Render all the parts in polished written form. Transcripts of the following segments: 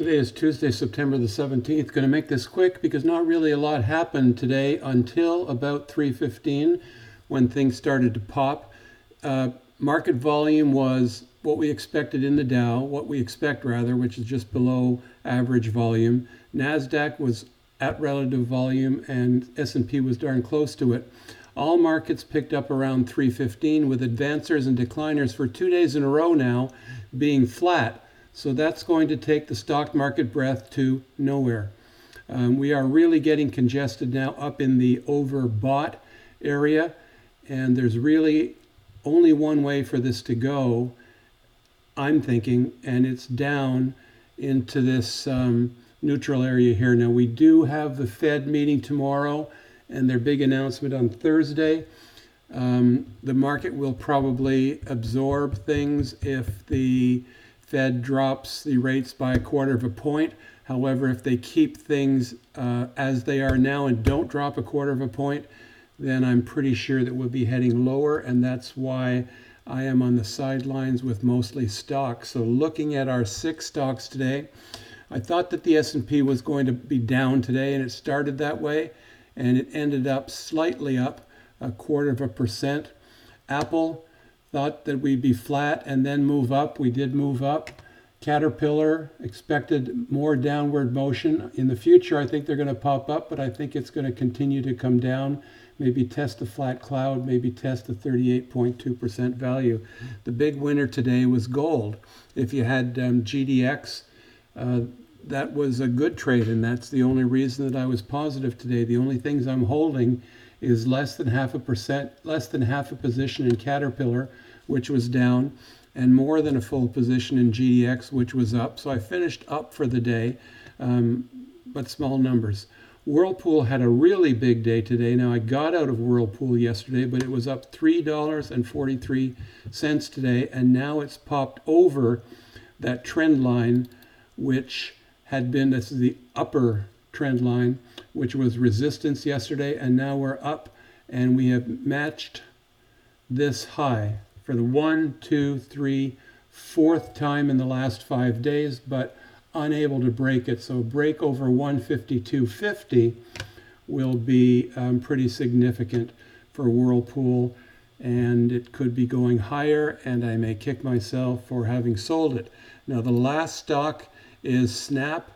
Today is Tuesday, September the 17th. Going to make this quick because not really a lot happened today until about 3:15 when things started to pop. Market volume was what we expected in the Dow, what we expect rather, which is just below average volume. NASDAQ was at relative volume and S&P was darn close to it. All markets picked up around 3:15 with advancers and decliners for 2 days in a row now being flat. So that's going to take the stock market breath to nowhere. We are really getting congested now up in the overbought area, and there's really only one way for this to go, I'm thinking, and it's down into this neutral area here. Now, we do have the Fed meeting tomorrow and their big announcement on Thursday. The market will probably absorb things if the Fed drops the rates by 1/4 point. However, if they keep things as they are now and don't drop 1/4 point, then I'm pretty sure that we'll be heading lower, and that's why I am on the sidelines with mostly stocks. So looking at our 6 stocks today, I thought that the S&P was going to be down today, and it started that way, and it ended up slightly up 1/4%. Apple, thought that we'd be flat and then move up. We did move up. Caterpillar, expected more downward motion. In the future, I think they're going to pop up, but I think it's going to continue to come down, maybe test a flat cloud, maybe test a 38.2% value. The big winner today was gold. If you had GDX, that was a good trade, and that's the only reason that I was positive today. The only things I'm holding is less than half a position in Caterpillar, which was down, and more than a full position in GDX, which was up. So I finished up for the day, but small numbers. Whirlpool had a really big day today. Now, I got out of Whirlpool yesterday, but it was up $3.43 today, and now it's popped over that trend line, which had been, this is the upper trend line, which was resistance yesterday, and now we're up, and we have matched this high for the 1, 2, 3, 4th time in the last 5 days, but unable to break it. So break over 152.50 will be pretty significant for Whirlpool, and it could be going higher, and I may kick myself for having sold it. Now, the last stock is Snap,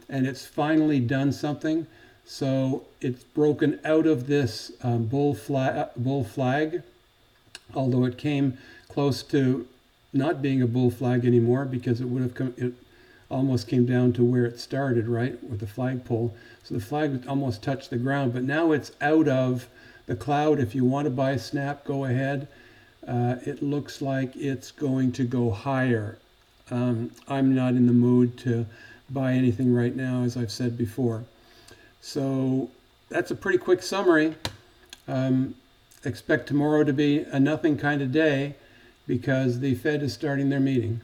and it's finally done something. So it's broken out of this bull flag, although it came close to not being a bull flag anymore because it almost came down to where it started, right, with the flagpole. So the flag almost touched the ground, but now it's out of the cloud. If you want to buy Snap, go ahead. It looks like it's going to go higher. I'm not in the mood to buy anything right now, as I've said before. So that's a pretty quick summary. Expect tomorrow to be a nothing kind of day because the Fed is starting their meeting.